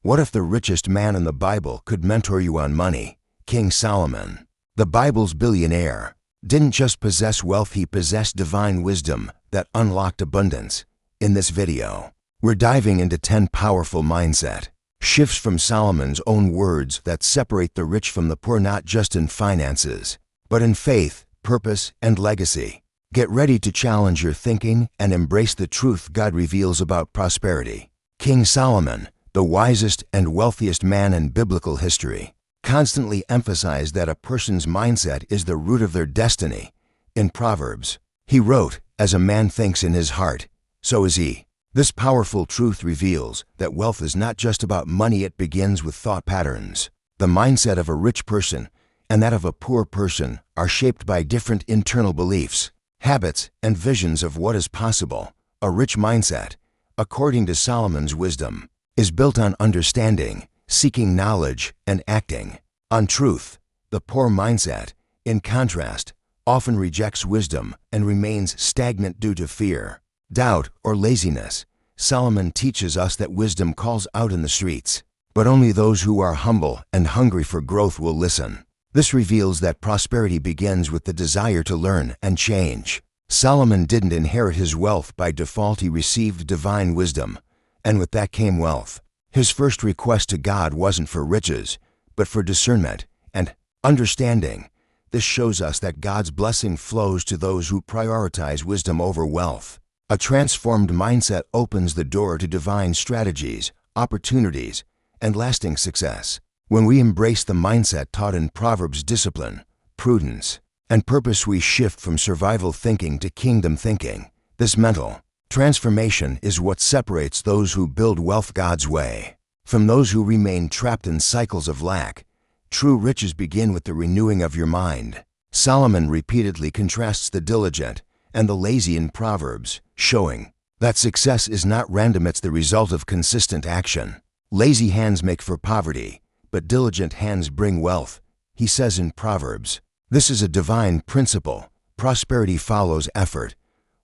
What if the richest man in the Bible could mentor you on money? King Solomon, the Bible's billionaire, didn't just possess wealth, he possessed divine wisdom that unlocked abundance. In this video, we're diving into 10 powerful mindset shifts from Solomon's own words that separate the rich from the poor, not just in finances, but in faith, purpose, and legacy. Get ready to challenge your thinking and embrace the truth God reveals about prosperity. King Solomon, the wisest and wealthiest man in biblical history, constantly emphasized that a person's mindset is the root of their destiny. In Proverbs, he wrote, "As a man thinks in his heart, so is he." This powerful truth reveals that wealth is not just about money, it begins with thought patterns. The mindset of a rich person and that of a poor person are shaped by different internal beliefs, habits, and visions of what is possible. A rich mindset, according to Solomon's wisdom, is built on understanding, seeking knowledge, and acting on truth. The poor mindset, in contrast, often rejects wisdom and remains stagnant due to fear, doubt, or laziness. Solomon teaches us that wisdom calls out in the streets, but only those who are humble and hungry for growth will listen. This reveals that prosperity begins with the desire to learn and change. Solomon didn't inherit his wealth by default, he received divine wisdom, and with that came wealth. His first request to God wasn't for riches, but for discernment and understanding. This shows us that God's blessing flows to those who prioritize wisdom over wealth. A transformed mindset opens the door to divine strategies, opportunities, and lasting success. When we embrace the mindset taught in Proverbs, discipline, prudence, and purpose, we shift from survival thinking to kingdom thinking. This mental transformation is what separates those who build wealth God's way from those who remain trapped in cycles of lack. True riches begin with the renewing of your mind. Solomon repeatedly contrasts the diligent and the lazy in Proverbs, showing that success is not random, it's the result of consistent action. Lazy hands make for poverty, but diligent hands bring wealth, he says in Proverbs. This is a divine principle. Prosperity follows effort,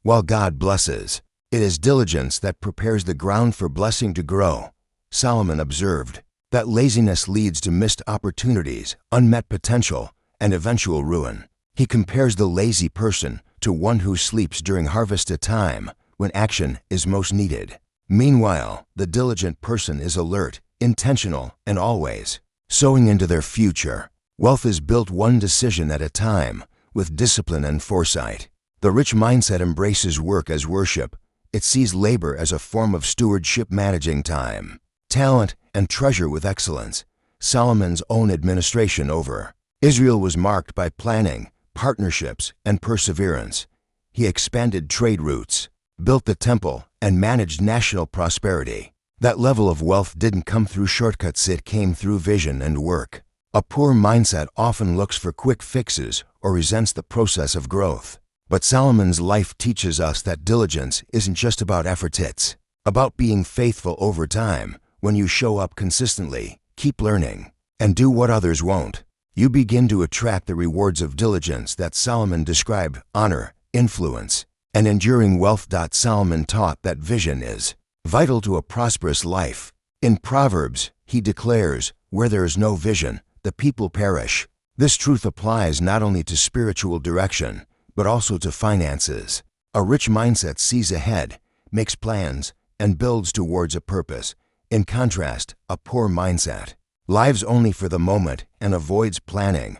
while God blesses. It is diligence that prepares the ground for blessing to grow. Solomon observed that laziness leads to missed opportunities, unmet potential, and eventual ruin. He compares the lazy person to one who sleeps during harvest, a time when action is most needed. Meanwhile, the diligent person is alert, intentional, and always sowing into their future. Wealth is built one decision at a time, with discipline and foresight. The rich mindset embraces work as worship. It sees labor as a form of stewardship, managing time, talent, and treasure with excellence. Solomon's own administration over Israel was marked by planning, partnerships, and perseverance. He expanded trade routes, built the temple, and managed national prosperity. That level of wealth didn't come through shortcuts, it came through vision and work. A poor mindset often looks for quick fixes or resents the process of growth. But Solomon's life teaches us that diligence isn't just about effort, it's about being faithful over time. When you show up consistently, keep learning, and do what others won't, you begin to attract the rewards of diligence that Solomon described: honor, influence, and enduring wealth. Solomon taught that vision is vital to a prosperous life. In Proverbs, he declares, "Where there is no vision, the people perish." This truth applies not only to spiritual direction, but also to finances. A rich mindset sees ahead, makes plans, and builds towards a purpose. In contrast, a poor mindset lives only for the moment and avoids planning,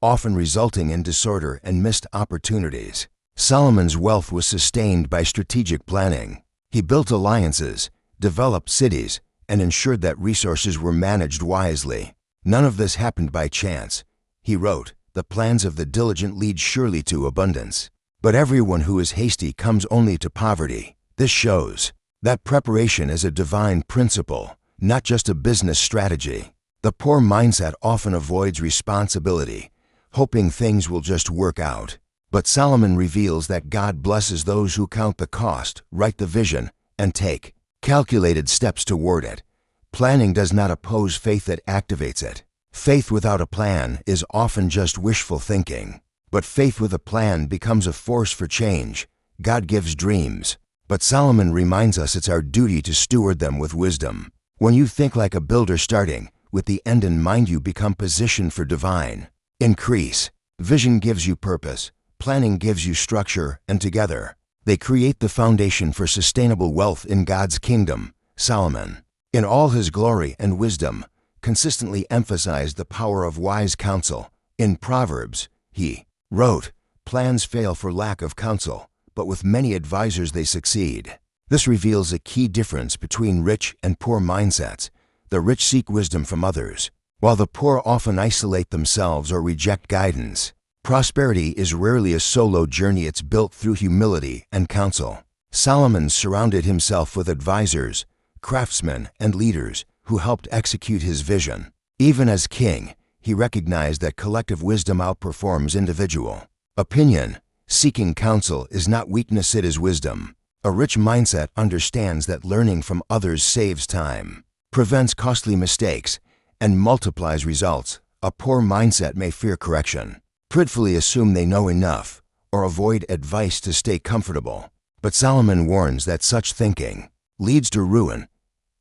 often resulting in disorder and missed opportunities. Solomon's wealth was sustained by strategic planning. He built alliances, developed cities, and ensured that resources were managed wisely. None of this happened by chance. He wrote, "The plans of the diligent lead surely to abundance, but everyone who is hasty comes only to poverty." This shows that preparation is a divine principle, not just a business strategy. The poor mindset often avoids responsibility, hoping things will just work out. But Solomon reveals that God blesses those who count the cost, write the vision, and take calculated steps toward it. Planning does not oppose faith, it activates it. Faith without a plan is often just wishful thinking, but faith with a plan becomes a force for change. God gives dreams, but Solomon reminds us it's our duty to steward them with wisdom. When you think like a builder starting, with the end in mind, you become positioned for divine increase. Vision gives you purpose, planning gives you structure, and together, they create the foundation for sustainable wealth in God's kingdom. Solomon, in all his glory and wisdom, consistently emphasized the power of wise counsel. In Proverbs, he wrote, "Plans fail for lack of counsel, but with many advisors they succeed." This reveals a key difference between rich and poor mindsets. The rich seek wisdom from others, while the poor often isolate themselves or reject guidance. Prosperity is rarely a solo journey, it's built through humility and counsel. Solomon surrounded himself with advisors, craftsmen, and leaders who helped execute his vision. Even as king, he recognized that collective wisdom outperforms individual opinion. Seeking counsel is not weakness, it is wisdom. A rich mindset understands that learning from others saves time, prevents costly mistakes, and multiplies results. A poor mindset may fear correction, pridefully assume they know enough, or avoid advice to stay comfortable. But Solomon warns that such thinking leads to ruin.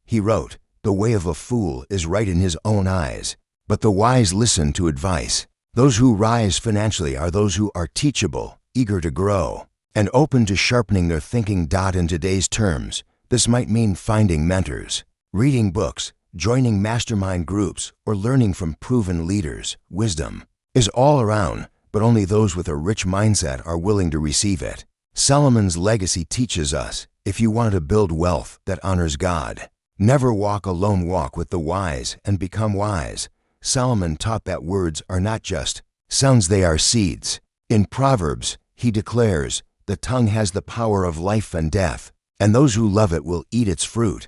He wrote, "The way of a fool is right in his own eyes, but the wise listen to advice." Those who rise financially are those who are teachable, eager to grow, and open to sharpening their thinking. In today's terms, this might mean finding mentors, reading books, joining mastermind groups, or learning from proven leaders. Wisdom is all around, but only those with a rich mindset are willing to receive it. Solomon's legacy teaches us, if you want to build wealth that honors God, never walk alone, walk with the wise and become wise. Solomon taught that words are not just sounds, they are seeds. In Proverbs, he declares, "The tongue has the power of life and death, and those who love it will eat its fruit."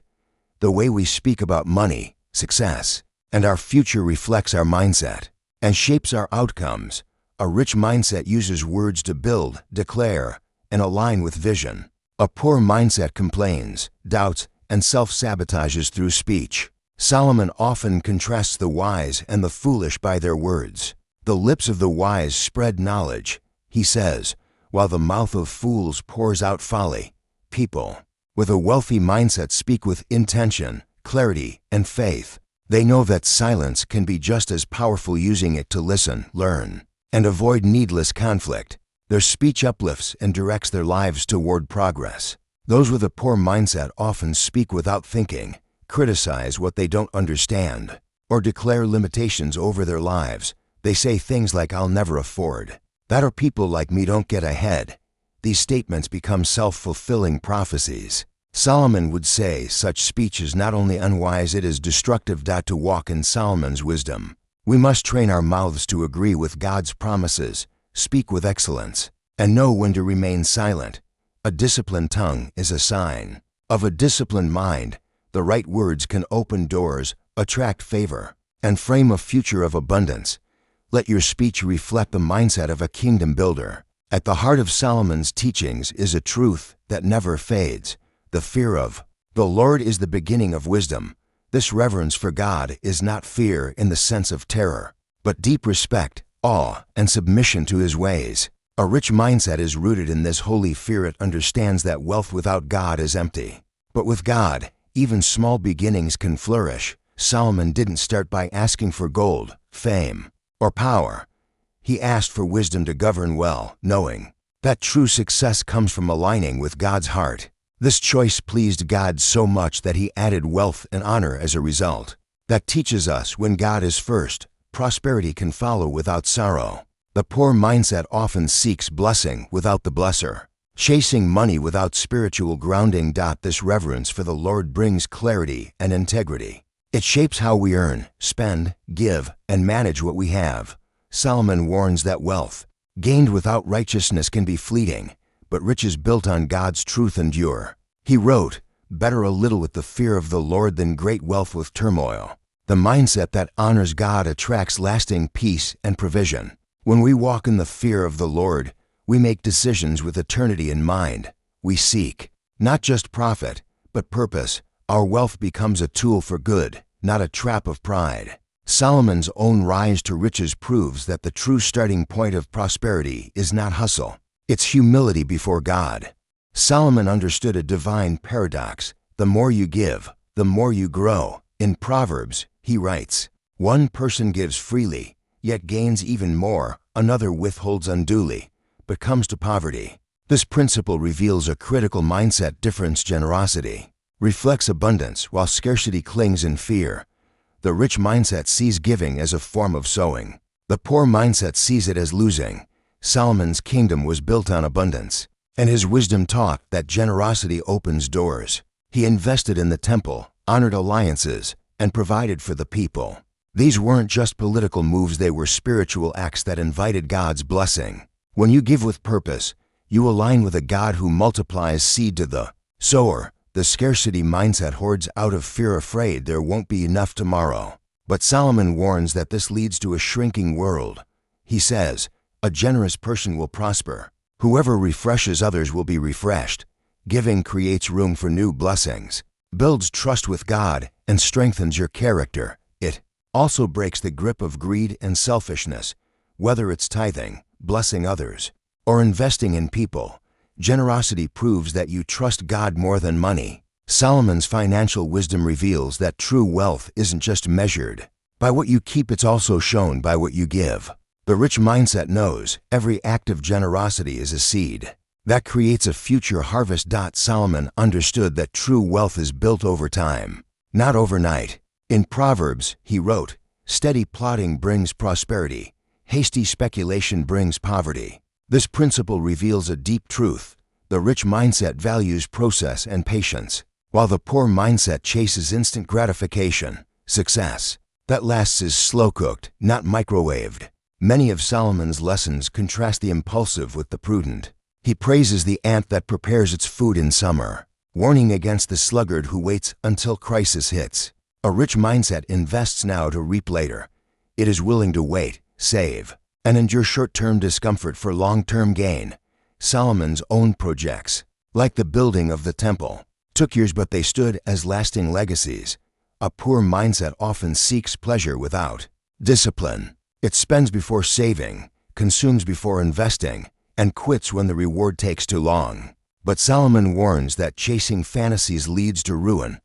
The way we speak about money, success, and our future reflects our mindset and shapes our outcomes. A rich mindset uses words to build, declare, and align with vision. A poor mindset complains, doubts, and self-sabotages through speech. Solomon often contrasts the wise and the foolish by their words. The lips of the wise spread knowledge, he says, while the mouth of fools pours out folly. People with a wealthy mindset speak with intention, clarity, and faith. They know that silence can be just as powerful, using it to listen, learn, and avoid needless conflict. Their speech uplifts and directs their lives toward progress. Those with a poor mindset often speak without thinking, criticize what they don't understand, or declare limitations over their lives. They say things like, "I'll never afford that," or "people like me don't get ahead." These statements become self-fulfilling prophecies. Solomon would say such speech is not only unwise, it is destructive. To walk in Solomon's wisdom, we must train our mouths to agree with God's promises, speak with excellence, and know when to remain silent. A disciplined tongue is a sign of a disciplined mind. The right words can open doors, attract favor, and frame a future of abundance. Let your speech reflect the mindset of a kingdom builder. At the heart of Solomon's teachings is a truth that never fades. The fear of the Lord is the beginning of wisdom. This reverence for God is not fear in the sense of terror, but deep respect, awe, and submission to His ways. A rich mindset is rooted in this holy fear. It understands that wealth without God is empty, but with God, even small beginnings can flourish. Solomon didn't start by asking for gold, fame, or power. He asked for wisdom to govern well, knowing that true success comes from aligning with God's heart. This choice pleased God so much that He added wealth and honor as a result. That teaches us when God is first, prosperity can follow without sorrow. The poor mindset often seeks blessing without the blesser, chasing money without spiritual grounding. This reverence for the Lord brings clarity and integrity. It shapes how we earn, spend, give, and manage what we have. Solomon warns that wealth gained without righteousness can be fleeting, but riches built on God's truth endure. He wrote, "Better a little with the fear of the Lord than great wealth with turmoil." The mindset that honors God attracts lasting peace and provision. When we walk in the fear of the Lord, we make decisions with eternity in mind. We seek not just profit, but purpose. Our wealth becomes a tool for good, not a trap of pride. Solomon's own rise to riches proves that the true starting point of prosperity is not hustle. It's humility before God. Solomon understood a divine paradox. The more you give, the more you grow. In Proverbs, he writes, "One person gives freely, yet gains even more, another withholds unduly, but comes to poverty." This principle reveals a critical mindset difference. Generosity reflects abundance, while scarcity clings in fear. The rich mindset sees giving as a form of sowing. The poor mindset sees it as losing. Solomon's kingdom was built on abundance, and his wisdom taught that generosity opens doors. He invested in the temple, honored alliances, and provided for the people. These weren't just political moves, they were spiritual acts that invited God's blessing. When you give with purpose, you align with a God who multiplies seed to the sower. The scarcity mindset hoards out of fear, afraid there won't be enough tomorrow. But Solomon warns that this leads to a shrinking world. He says, "A generous person will prosper. Whoever refreshes others will be refreshed." Giving creates room for new blessings, builds trust with God, and strengthens your character. It also breaks the grip of greed and selfishness. Whether it's tithing, blessing others, or investing in people, generosity proves that you trust God more than money. Solomon's financial wisdom reveals that true wealth isn't just measured by what you keep, it's also shown by what you give. The rich mindset knows every act of generosity is a seed that creates a future harvest. Solomon understood that true wealth is built over time, not overnight. In Proverbs, he wrote, "Steady plotting brings prosperity. Hasty speculation brings poverty." This principle reveals a deep truth. The rich mindset values process and patience, while the poor mindset chases instant gratification. Success that lasts is slow-cooked, not microwaved. Many of Solomon's lessons contrast the impulsive with the prudent. He praises the ant that prepares its food in summer, warning against the sluggard who waits until crisis hits. A rich mindset invests now to reap later. It is willing to wait, save, and endure short-term discomfort for long-term gain. Solomon's own projects, like the building of the temple, took years, but they stood as lasting legacies. A poor mindset often seeks pleasure without discipline. It spends before saving, consumes before investing, and quits when the reward takes too long. But Solomon warns that chasing fantasies leads to ruin.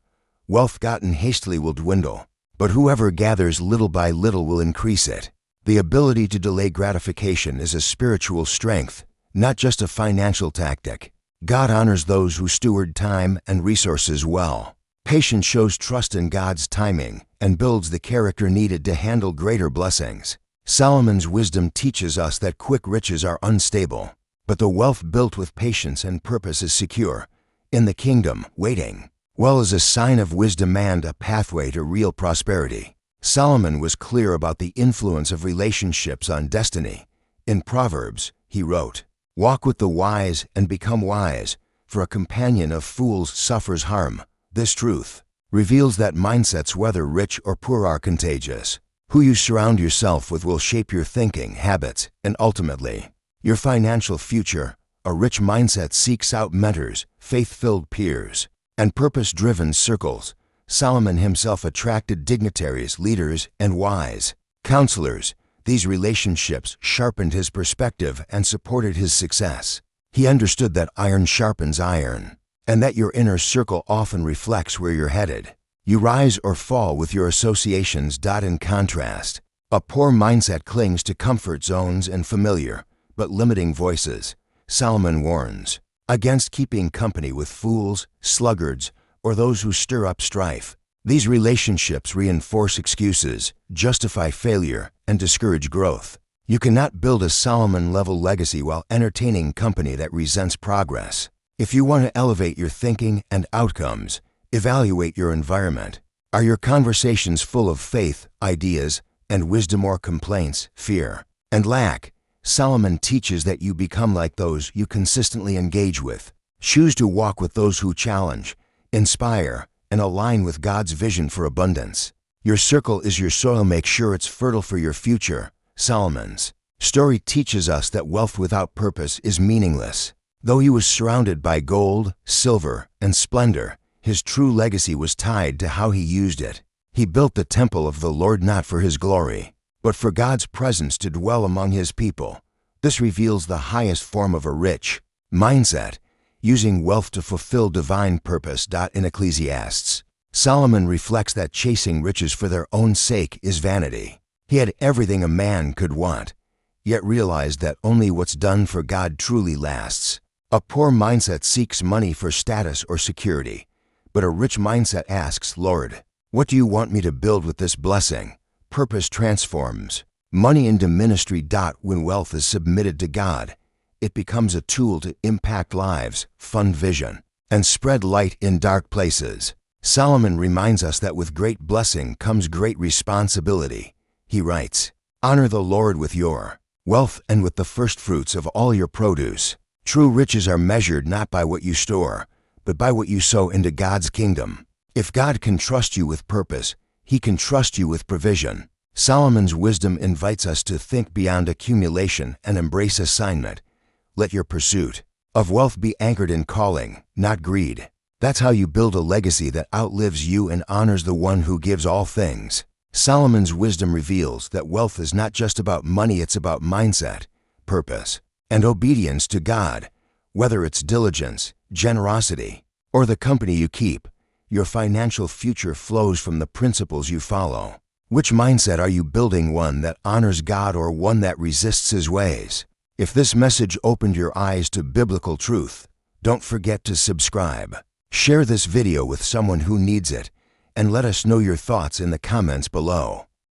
Wealth gotten hastily will dwindle, but whoever gathers little by little will increase it. The ability to delay gratification is a spiritual strength, not just a financial tactic. God honors those who steward time and resources well. Patience shows trust in God's timing and builds the character needed to handle greater blessings. Solomon's wisdom teaches us that quick riches are unstable, but the wealth built with patience and purpose is secure. In the kingdom, waiting well is a sign of wisdom and a pathway to real prosperity. Solomon was clear about the influence of relationships on destiny. In Proverbs, he wrote, "Walk with the wise and become wise, for a companion of fools suffers harm." This truth reveals that mindsets, whether rich or poor, are contagious. Who you surround yourself with will shape your thinking, habits, and ultimately, your financial future. A rich mindset seeks out mentors, faith-filled peers, and purpose-driven circles. Solomon himself attracted dignitaries, leaders, and wise counselors. These relationships sharpened his perspective and supported his success. He understood that iron sharpens iron, and that your inner circle often reflects where you're headed. You rise or fall with your associations. In contrast, a poor mindset clings to comfort zones and familiar but limiting voices. Solomon warns against keeping company with fools, sluggards, or those who stir up strife. These relationships reinforce excuses, justify failure, and discourage growth. You cannot build a Solomon-level legacy while entertaining company that resents progress. If you want to elevate your thinking and outcomes, evaluate your environment. Are your conversations full of faith, ideas, and wisdom, or complaints, fear, and lack? Solomon teaches that you become like those you consistently engage with. Choose to walk with those who challenge, inspire, and align with God's vision for abundance. Your circle is your soil. Make sure it's fertile for your future. Solomon's story teaches us that wealth without purpose is meaningless. Though he was surrounded by gold, silver, and splendor, his true legacy was tied to how he used it. He built the temple of the Lord not for his glory, but for God's presence to dwell among his people. This reveals the highest form of a rich mindset, using wealth to fulfill divine purpose. In Ecclesiastes Solomon reflects that chasing riches for their own sake is vanity. He had everything a man could want, yet realized that only what's done for God truly lasts. A poor mindset seeks money for status or security, but a rich mindset asks, Lord, what do you want me to build with this blessing? Purpose transforms money into ministry. When wealth is submitted to God, it becomes a tool to impact lives, fund vision, and spread light in dark places. Solomon reminds us that with great blessing comes great responsibility. He writes, honor the Lord with your wealth and with the firstfruits of all your produce. True riches are measured not by what you store, but by what you sow into God's kingdom. If God can trust you with purpose, He can trust you with provision. Solomon's wisdom invites us to think beyond accumulation and embrace assignment. Let your pursuit of wealth be anchored in calling, not greed. That's how you build a legacy that outlives you and honors the one who gives all things. Solomon's wisdom reveals that wealth is not just about money, it's about mindset, purpose, and obedience to God. Whether it's diligence, generosity, or the company you keep, your financial future flows from the principles you follow. Which mindset are you building, one that honors God or one that resists His ways? If this message opened your eyes to biblical truth, don't forget to subscribe. Share this video with someone who needs it, and let us know your thoughts in the comments below.